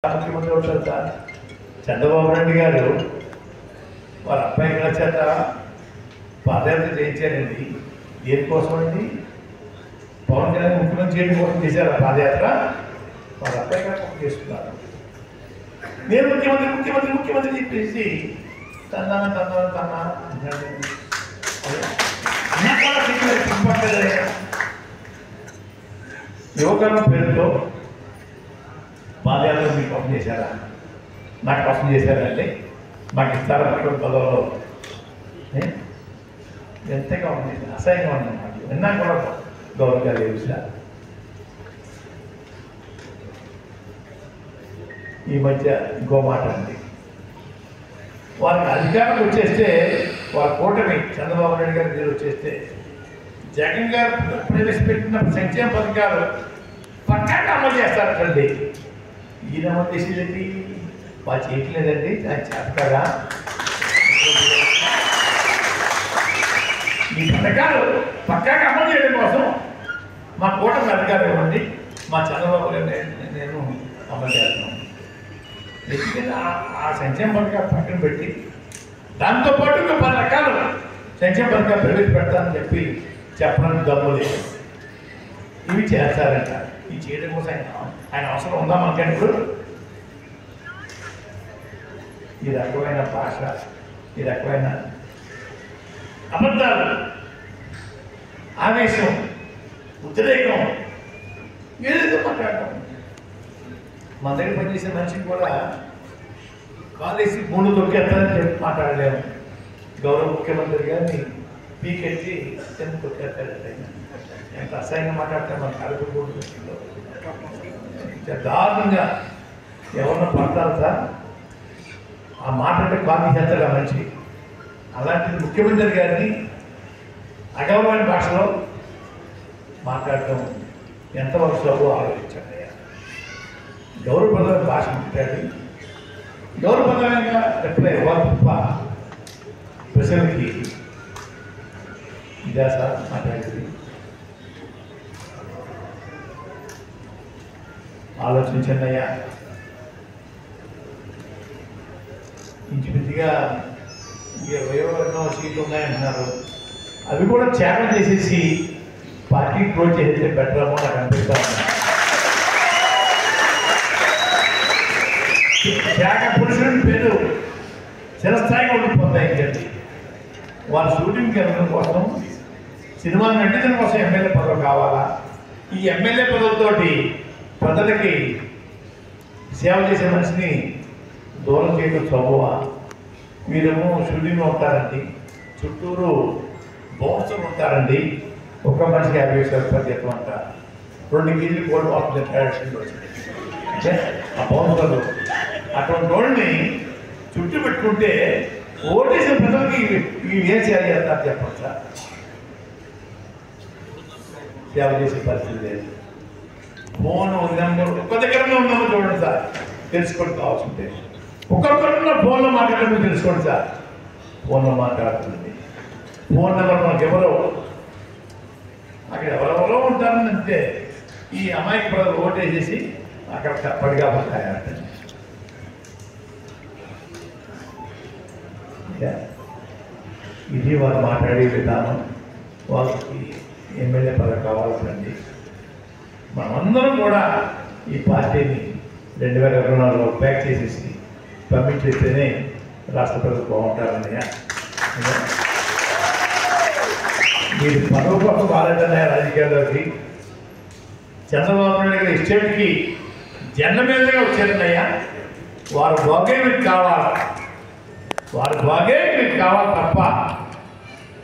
ముఖ్యమంత్రి అవుతారు సార్. చంద్రబాబు నాయుడు గారు వాళ్ళ అబ్బాయి గారి చేత పాదయాత్ర చేయించారండి. దేనికోసం అండి? పవన్ కళ్యాణ్ ముఖ్యమంత్రి చేయడం కోసం చేశారు ఆ పాదయాత్ర. వాళ్ళ అబ్బాయి గారు చేసుకున్నారు. నేను ముఖ్యమంత్రి ముఖ్యమంత్రి ముఖ్యమంత్రి చెప్పేసి తన్నా యువకరణ పేరుతో పాదయాత్ర మీకు కోసం చేశారా? నాకు కోసం చేశారండి. మాకు ఇస్తారా పదవులో? ఎంతగా ఉంది, అసహ్యంగా ఉంది. నాకు విన్నా కూడా గౌరవంగా లేవు సార్. ఈ మధ్య ఇంకో మాట అండి, వాళ్ళకి అధికారం వచ్చేస్తే వాళ్ళ కూటమి చంద్రబాబు నాయుడు గారి మీరు వచ్చేస్తే జగన్ గారు ప్రవేశపెట్టిన సంక్షేమ పథకాలు పక్కాగా అమలు చేస్తారండి. ఈయన చేసేదండి వాళ్ళు చేయట్లేదండి. దాన్ని చేస్తారా? ఈ పథకాలు పక్కాగా అమలు చేయడం కోసం మా కూటమి అధికారం ఇవ్వండి, మా చంద్రబాబు గారు నేను అమలు చేస్తున్నాను. ఎందుకంటే ఆ సంక్షేమ పథకాలు పక్కన పెట్టి దాంతోపాటు ఇంకా 10 రకాలు సంక్షేమ పథకాలు ప్రవేశపెడతానని చెప్పడానికి దమ్ము లేదు. ఇవి చేస్తారంట. ఇవి చేయడం కోసం ఆయన అవసరం ఉందా మనకంటే? ఇప్పుడు ఈ రకమైన భాష, ఈ రకమైన అబద్ధాలు, ఆవేశం, ఉద్రేకం ఏదైతే మాట్లాడటం. మన దగ్గర పనిచేసే మనిషికి కూడా కాలేసి 3 తొక్కేస్తారని చెప్పి మాట్లాడలేము. గౌరవ ముఖ్యమంత్రి గారిని పీకెత్తి ఎందుకు తొక్కేస్తారంటే ఎంత అసహ్యంగా మాట్లాడతారు. మన కార్యక్రమం దారుణంగా ఎవరన్నా పడతారు సార్. ఆ మాట అంటే కాపీ చేస్తాడు ఆ మనిషి. అలాంటిది ముఖ్యమంత్రి గారిని అగౌరవమైన భాషలో మాట్లాడటం ఎంతవరకు సభ ఆలోచించాడు. గౌరవప్రదమైన భాష మాట్లాడి గౌరవప్రదమైన రిప్లై తప్ప ప్రజలకి ఇదా సార్ మాట్లాడేది? ఆలోచించండి అయ్యా. ఇంచుమించుగా 20 సీట్లు ఉన్నాయంటున్నారు. అవి కూడా త్యాగం చేసేసి పార్టీ క్లోజ్ చేస్తే బెటర్ ఏమో నాకు అనిపిస్తా ఉంది. త్యాగ పురుషుని పేరు చిరస్థాయిగా ఉండిపోతాయి. ఏంటంటే వాళ్ళ షూటింగ్కి వెళ్ళడం కోసం, సినిమా నటించడం కోసం ఎమ్మెల్యే పదవి కావాలా? ఈ ఎమ్మెల్యే పదవులతోటి ప్రజలకి సేవ చేసే మనిషిని దూరం చేయడం చదువా? మీరేమో షూటింగ్లో ఉంటారండి, చుట్టూరు బౌన్సర్లు ఉంటారండి. ఒక్క మనిషికి 50,000 జీతం అంట. 2 కేజీలు కోల్డ్ ఆక్సిజన్ వచ్చింది. ఆ బౌన్సర్లు అటువంటి రోడ్ని చుట్టూ పెట్టుకుంటే ఓటేసిన ప్రజలకి ఏం చేయాలి అంటారు చెప్పండి సార్. సేవ చేసే పరిస్థితి లేదు. ఫోన్ నెంబర్ ఒక్క దగ్గరనే ఉందామో చూడండి సార్, తెలుసుకోండి. కావాల్సింటే ఒక్కొక్కరున్న ఫోన్లో మాట్లాడడం తెలుసుకోండి సార్. ఫోన్లో మాట్లాడుతుంది. ఫోన్ నెంబర్ మనకు ఎవరో అక్కడ ఎవరెవరో ఉంటారని అంతే. ఈ అమాయక ప్రజలు ఓటేసేసి అక్కడ తప్పటిగా తయారంటే ఇది వాళ్ళు మాట్లాడే విధానం. వాళ్ళకి ఎమ్మెల్యే పదవి కావాల్సింది. మనమందరం కూడా ఈ పార్టీని 2024లో ప్యాక్ చేసేసి పంపించేస్తేనే రాష్ట్ర ప్రజలు బాగుంటారన్నయ్య. మీరు పదవి కోసం కాలేదన్నయ్య రాజకీయాల్లోకి. చంద్రబాబు నాయుడు గారి ఎస్టేట్కి జెండ మీదగా వచ్చారన్నయ్య. వారు బాగే మీకు కావాలి, వారి బాగే మీకు కావాలి తప్ప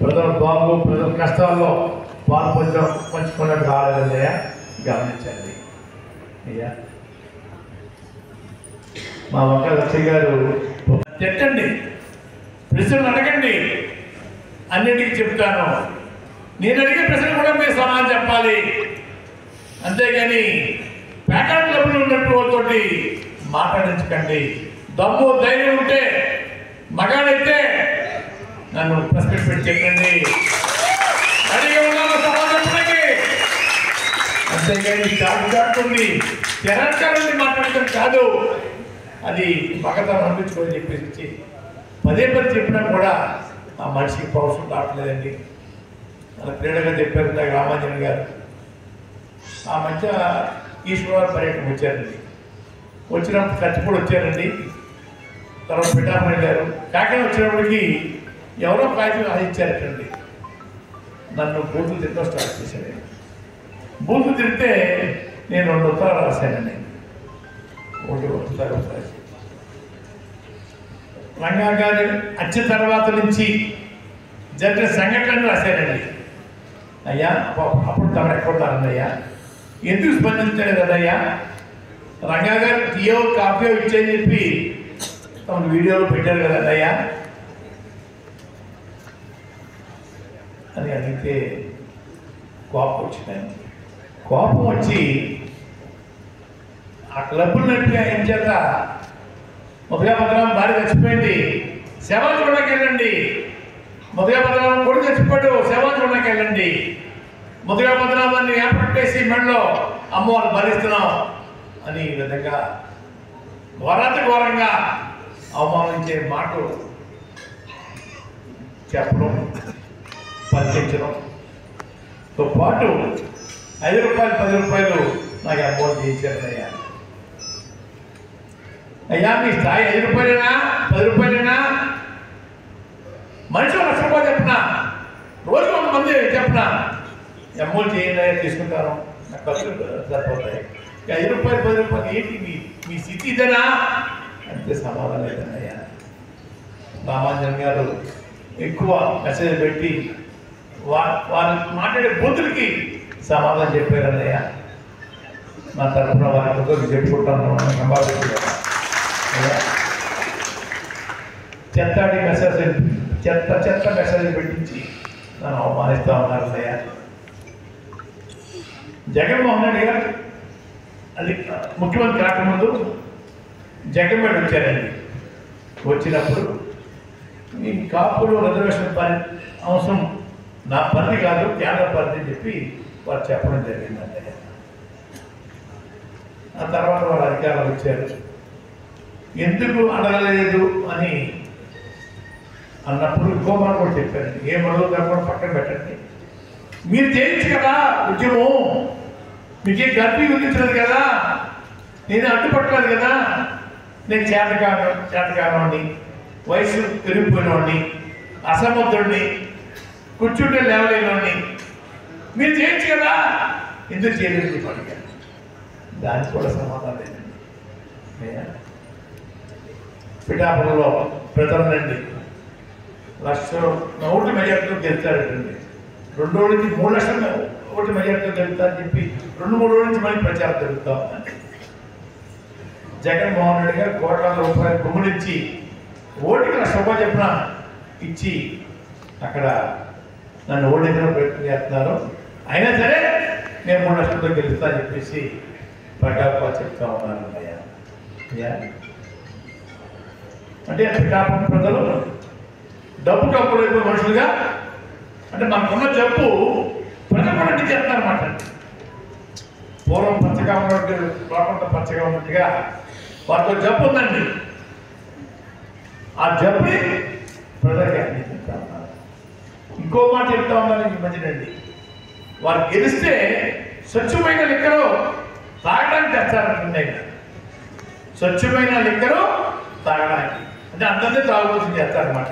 ప్రజల బాగు, ప్రజల కష్టాల్లో పంచుకున్నట్టు కాలేదన్నయ్య. గమనించండి అయ్యా. మా వంక లక్ష్మి గారు తిట్టండి, ప్రశ్నలు అడగండి, అన్నిటికీ చెప్తాను. నేను అడిగే ప్రశ్నలు కూడా మీరు సమాధానం చెప్పాలి. అంతేగాని ప్యాకెట్ డబ్బులు ఉన్నట్టు వాళ్ళతోటి మాట్లాడించకండి. దమ్ము ధైర్యం ఉంటే మగాడైతే నన్ను ప్రశ్న పెట్టి చెప్పండి. అడిగే ఉన్నాను సమాధానం అంతేగాని చాటుకుండి తెలంగాణ మాట్లాడటం కాదు. అది మగతనం అనిపించుకొని చెప్పేసి పదే చెప్పినా కూడా ఆ మనిషికి పౌరుషం రావట్లేదండి. మన క్రీడగా చెప్పారు రామాంజన్ గారు. ఆ మధ్య ఈశ్వరవారి పర్యటన వచ్చారండి. వచ్చినప్పుడు ఖర్చుపూడి వచ్చారండి. తర్వాత పిఠాపురం వెళ్ళారు. కాకినాడ వచ్చినప్పటికీ ఎవరో కాగితం ఆదించారటండి. నన్ను బూతులు తిట్టడం స్టార్ట్ చేశాను. బూతులు తిడితే నేను 2 ఉత్తరాలు రాశానండి. ఒకటి ఉత్తరాలు రాసి రంగా గారి హత్య తర్వాత నుంచి జరిగిన సంఘటనలు రాశానండి. అయ్యా అప్పుడు తమరు ఎక్కడున్నారండి అయ్యా, ఎందుకు స్పందించలేదు కదయ్యా, రంగా గారు టీయో కాపీయో ఇచ్చేయని చెప్పి తమ వీడియోలో పెట్టారు కదండి అయ్యా అని అడిగితే కోపం వచ్చిందండి. కోపం వచ్చి ఆ క్లబ్బులు నడిపి ఏం చేత మొదగా భద్రాం భార్య చచ్చిపోయింది, శవాన్ని చూడడానికి వెళ్ళండి. మొదగా భద్రాం కొడుకు చచ్చిపోయాడు, శవాన్ని చూడడానికి వెళ్ళండి. మొదగా భద్రామాన్ని ఏర్పట్టేసి మెడలో అమ్మవారు భరిస్తున్నాం అని ఈ విధంగా ఘోరంగా అవమానించే మాటలు చెప్పడం, పంచడంతో పాటు 5 రూపాయలు 10 రూపాయలు నాకు అమౌంట్ చేయించారు. అయ్యా మీ స్థాయి 5 రూపాయలైనా 10 రూపాయలైనా మనిషి 1 లక్ష రూపాయలు చెప్పినా, రోజు 100 మంది చెప్పినా అమౌంట్ చేయండి తీసుకుంటాను, నాకు ఖర్చులు సరిపోతాయి. 5 రూపాయలు 10 రూపాయలు ఏంటి మీ స్థితి ఇదేనా అంటే సమాధానం లేదన్నయ్యా. రామాంజన్ గారు ఎక్కువ మెసేజ్ పెట్టి వారు మాట్లాడే బూతులకి సమాధానం చెప్పారన్నయ్య. నా తరఫున వారితో చెప్పుకుంటాను. చెత్తాడి మెసేజ్ చెత్త మెసేజ్ పెట్టించి నన్ను అవమానిస్తూ ఉన్నారు అన్నయ్య. జగన్మోహన్ రెడ్డి గారు అది ముఖ్యమంత్రి కాకముందు జగన్ మీద వచ్చారండి. వచ్చినప్పుడు ఈ కాపులు రిజర్వేషన్ అవసరం నా పరిధి కాదు, కేంద్ర పరిధి అని చెప్పి వారు చెప్పడం జరిగిందండి. ఆ తర్వాత వాళ్ళ అధికారులు వచ్చారు, ఎందుకు అడగలేదు అని అన్నప్పుడు ఇంకో మాట కూడా చెప్పారండి. ఏం అడుగుతారు కూడా పక్కన పెట్టండి, మీరు చేయొచ్చు కదా ఉద్యమం, మీకేం గర్భీ విధించలేదు కదా, నేను అడ్డుపట్టలేదు కదా, నేను చేతకానవాడిని, వయసు పెరిగిపోయినవాడిని, అసమర్థుడిని, కూర్చుంటే లేవలేనివాడిని, మీరు చేయొచ్చు కదా, ఎందుకు చేయలేదు అడిగారు. దానికి కూడా సమాధానం లేదండి. పిఠాపురంలో ప్రజలనండి 1,00,000 ఓట్ల మెజార్టీతో గెలుస్తారండి. 2 రోజుల నుంచి 3 లక్షల ఓట్ల మెజార్టీతో గెలుస్తారని చెప్పి 2-3 రోజుల నుంచి మళ్ళీ ప్రచారం జరుగుతూ ఉందండి. జగన్మోహన్ రెడ్డి గారు కోట్లాది రూపాయలు గుమ్మడిచ్చి ఓటుకి 1,00,000 రూపాయలు చెప్పిన ఇచ్చి అక్కడ నన్ను ఓడించిన ప్రయత్నం చేస్తున్నారు. అయినా సరే నేను 3 లక్షలతో గెలుస్తా అని చెప్పేసి ప్రకాప చెప్తా ఉన్నాను అయ్యా. అంటే పిఠాపురం ప్రజలు డబ్బు కప్పుడైపోయే మనుషులుగా, అంటే మనకున్న జబ్బు ప్రజలు కూడా చేస్తారన్నమాట. పూర్వం పచ్చగా ఉన్నట్టు లోకంతో పచ్చగా ఉన్నట్టుగా వారితో జబ్బు ఉందండి. ఆ జబ్బుని ప్రజలకి అందించుతా ఉన్నారు. ఇంకో మాట చెప్తా ఉన్నాను ఈ మధ్యనండి, వారు గెలిస్తే స్వచ్ఛమైన లిక్కరు తాగడానికి తెస్తారంటున్నాయి. స్వచ్ఛమైన లిక్కరు తాగడానికి అంటే అందరినీ తాగవలసింది చేస్తారన్నమాట.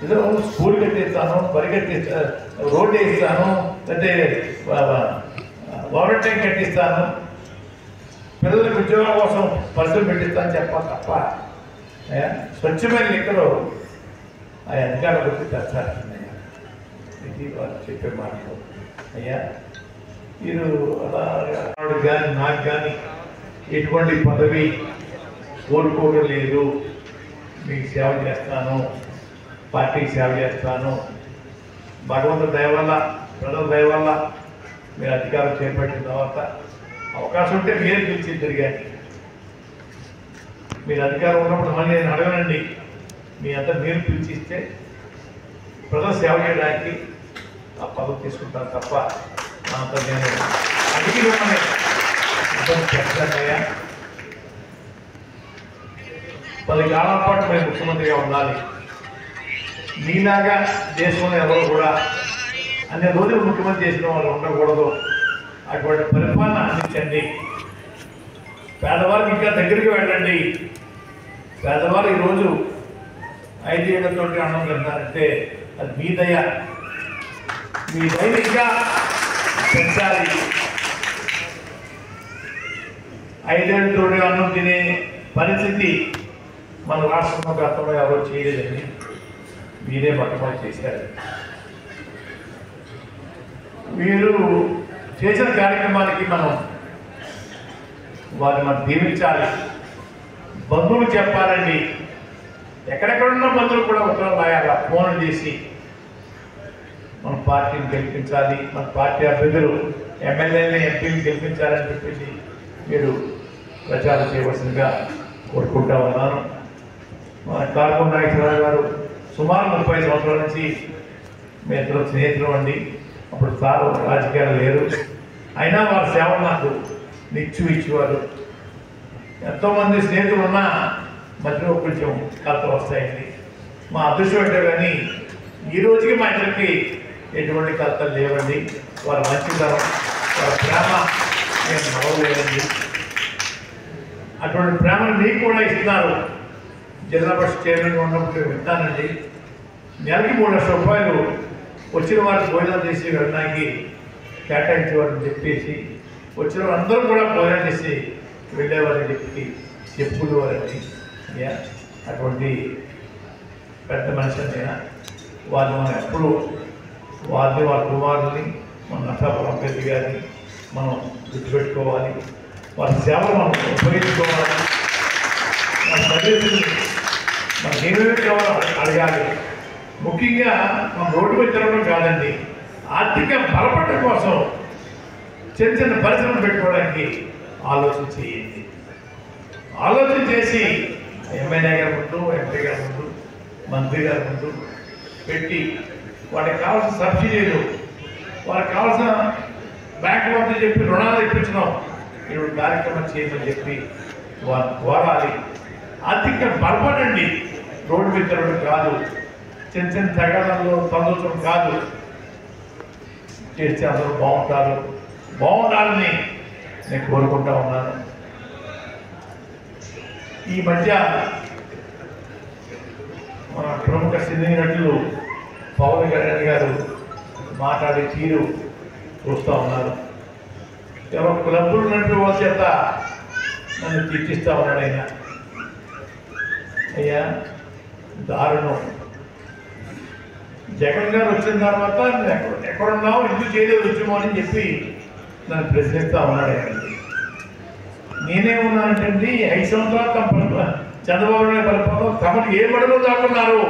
ఏదో స్కూల్ కట్టిస్తాను, పరిగెట్టిస్తాను, రోడ్డు వేయిస్తాను, అంటే వాటర్ ట్యాంక్ కట్టిస్తాను, పిల్లలకు ఉద్యోగం కోసం పరిస్థితులు పెట్టిస్తాను చెప్పాలి తప్ప స్వచ్ఛమైన లిక్కరు ఆ అధికారులు వచ్చి తెస్తారంటున్నాయి. ఇది వాళ్ళు చెప్పే మాటలు. అయ్యా మీరు అలాగా కానీ నాకు కానీ ఎటువంటి పదవి కోరుకోవడం లేదు, మీకు సేవ చేస్తాను, పార్టీకి సేవ చేస్తాను, భగవంతుడి దయ వల్ల ప్రజల దయ వల్ల మీరు అధికారం చేపట్టిన తర్వాత అవకాశం ఉంటే మీరే పిలిచిద్దరు. కానీ మీరు అధికారం ఉన్నప్పుడు మళ్ళీ నేను అడగనండి, మీ అంతా మీరు పిలిచిస్తే ప్రజలు సేవ చేయడానికి ఆ పదవి తీసుకుంటాను తప్ప అంత నేను అడిగి ఇవ్వమని చెప్పానయ్యా. 10 కాలాల పాటు మేము ముఖ్యమంత్రిగా ఉండాలి. మీలాగా దేశంలో ఎవరు కూడా అన్ని రోజులు ముఖ్యమంత్రి చేసిన వాళ్ళు ఉండకూడదు. అటువంటి పరిపాలన అందించండి. పేదవారికి ఇంకా దగ్గరికి వెళ్ళండి. పేదవారు ఈరోజు 5 ఏళ్లతో అన్నం తింటారంటే అది మీ దయ. మీ దయ ఇంకా పెంచాలి. 5 ఏళ్లతో అన్నం తినే పరిస్థితి మన రాష్ట్రంలో గతంలో ఎవరు చేయలేదని మీరే మొట్టమొదటి చేశారు. మీరు చేసిన కార్యక్రమానికి వారిని మనం దీవించాలి. బంధువులు చెప్పాలండి. ఎక్కడెక్కడున్న బంధువులు కూడా ఉత్తరం రాయాలా, ఫోన్లు చేసి మన పార్టీని గెలిపించాలి, మన పార్టీ అభ్యర్థులు ఎమ్మెల్యేని ఎంపీని గెలిపించాలని చెప్పేసి మీరు ప్రచారం చేయవలసిందిగా కోరుకుంటా ఉన్నాను. మన కారుమూరి నాగేశ్వరరావు గారు సుమారు 30 సంవత్సరాల నుంచి మీ ఇద్దరు స్నేహితులు అండి. అప్పుడు సార్ రాజకీయాలు లేరు, అయినా వారి సేవలు నాకు ఇచ్చేవారు. ఎంతోమంది స్నేహితులు ఉన్నా మధ్యలో కొంచెం కలత వస్తాయండి. మా అదృష్టం అంటే కానీ ఈ రోజుకి మా ఇద్దరికి ఎటువంటి కలతలు లేవండి. వారి మంచితనం, వారి ప్రేమ నేను మరవలేదండి. అటువంటి ప్రేమను మీకు కూడా ఇస్తున్నారు. జిల్లా పరిషత్ చైర్మన్గా ఉన్నప్పుడు వింటానండి. నెలకి 3 లక్షల రూపాయలు వచ్చిన వారికి భోజనం చేసి వెళ్ళడానికి కేటాయించేవారని చెప్పేసి వచ్చిన వారందరూ కూడా భోజనం చేసి వెళ్ళేవారని చెప్పి చెప్పుకునేవారండి. అటువంటి పెద్ద మనిషి అయినా వారిని మనం ఎప్పుడు వారి కుమారుల్ని మన నరసాపురం పెద్ద గారిని మనం గుర్తుపెట్టుకోవాలి. వారి సేవలు మనం ఉపయోగించుకోవాలి. మన సర్వీసుని మనం ఏమేమి కావాలో అడగాలి. ముఖ్యంగా మనం రోడ్డు మీద తిరగడం కాదండి, ఆర్థిక బలపడడం కోసం చిన్న చిన్న పరిశ్రమలు పెట్టుకోవడానికి ఆలోచన చేయండి. ఆలోచన చేసి ఎమ్మెల్యే గారి ముందు, ఎంపీ గారి ముందు, మంత్రి గారి ముందు పెట్టి వాటికి కావాల్సిన సబ్సిడీలు, వారికి కావాల్సిన బ్యాంకు వద్ద చెప్పి రుణాలు ఇప్పించడం, ఇప్పుడు కార్యక్రమం చేయమని చెప్పి వారిని కోరాలి. ఆర్థిక బలపడండి. రోడ్డు మీద తిరగడం కాదు, చిన్న చిన్న తగాదాల్లో పొందడం కాదు. చేస్తే అందరూ బాగుండాలని నేను కోరుకుంటా ఉన్నాను. ఈ మధ్య మన ప్రముఖ సినీ నటులు పవన్ కళ్యాణ్ గారు మాట్లాడే తీరు చూస్తూ ఉన్నారు. ఎవరో క్లబ్బులు నడిపే వాళ్ళ చేత నన్ను తీర్చిస్తూ ఉన్నాడు ఆయన. అయ్యా దారుణం. జగన్ గారు వచ్చిన తర్వాత ఎక్కడున్నావు, ఎందుకు చేయలేదు ఉద్యమం అని చెప్పి నన్ను ప్రశ్నిస్తూ ఉన్నాడు ఆయన. నేనేమన్నానంటే 5 సంవత్సరాలు చంద్రబాబు నాయుడు పరిపాలన తమకు ఏ బడులు దాక్కున్నారు,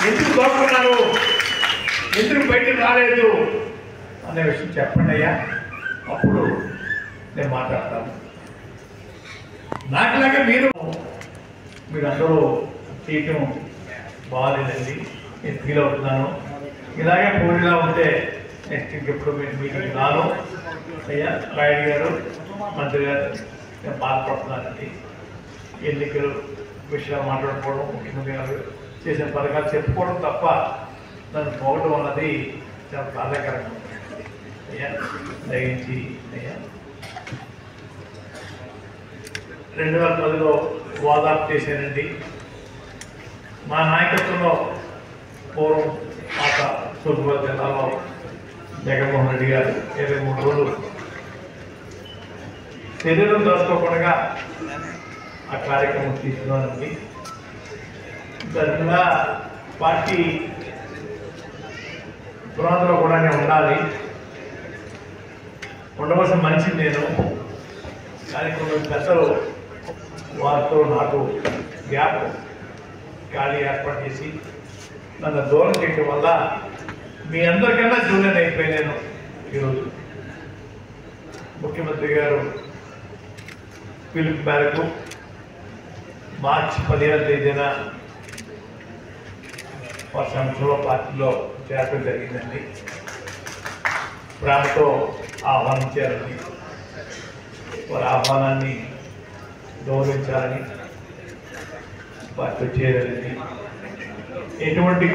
ఎందుకు దాక్కున్నారు, ఎందుకు బయటకు రాలేదు అనే విషయం చెప్పండి అయ్యా, అప్పుడు నేను మాట్లాడతాను. నాకులాగా మీరు అందరూ చేయటం బాగాలేదండి, నేను ఫీల్ అవుతున్నాను. ఇలాగే పూరిలా ఉంటే నెక్స్ట్ ఇంకెప్పుడు మీటింగ్ రాను. అయ్యా రాయుడు గారు, మంత్రి గారు, నేను బాధపడుతున్నానండి. ఎన్నికలు విషయాలు మాట్లాడుకోవడం, ముఖ్యమంత్రి గారు చేసిన పథకాలు చెప్పుకోవడం తప్ప నన్ను పోవడం అన్నది చాలా బాధాకరంగా ఉంది. అయ్యా దయించి అయ్యా 2010లో వాదాపు చేశానండి. మా నాయకత్వంలో పూర్వం పాత తూర్పుగోదావరి జిల్లాలో జగన్మోహన్ రెడ్డి గారు 23 రోజులు శరీరం దోచుకోకుండా ఆ కార్యక్రమం తీసుకున్నానండి. దానివల్ల పార్టీ పురాణంలో కూడా నేను ఉండవలసిన మనిషిని నేను. కానీ కొంచెం పెద్దలు వారితో నాకు గ్యాప్ ఖాళీ ఏర్పాటు చేసి నన్ను దూరం చేయడం వల్ల మీ అందరికన్నా జూనియర్ అయిపోయినాను. ఈరోజు ముఖ్యమంత్రి గారు పిలుపు మేరకు మార్చి 15వ తేదీన వారి సంవత్సరంలో పార్టీలో చేరడం జరిగిందండి. ప్రేమతో ఆహ్వానించారని, వారి ఆహ్వానాన్ని గౌరవించాలని పార్టీ చేయాలని ఎటువంటి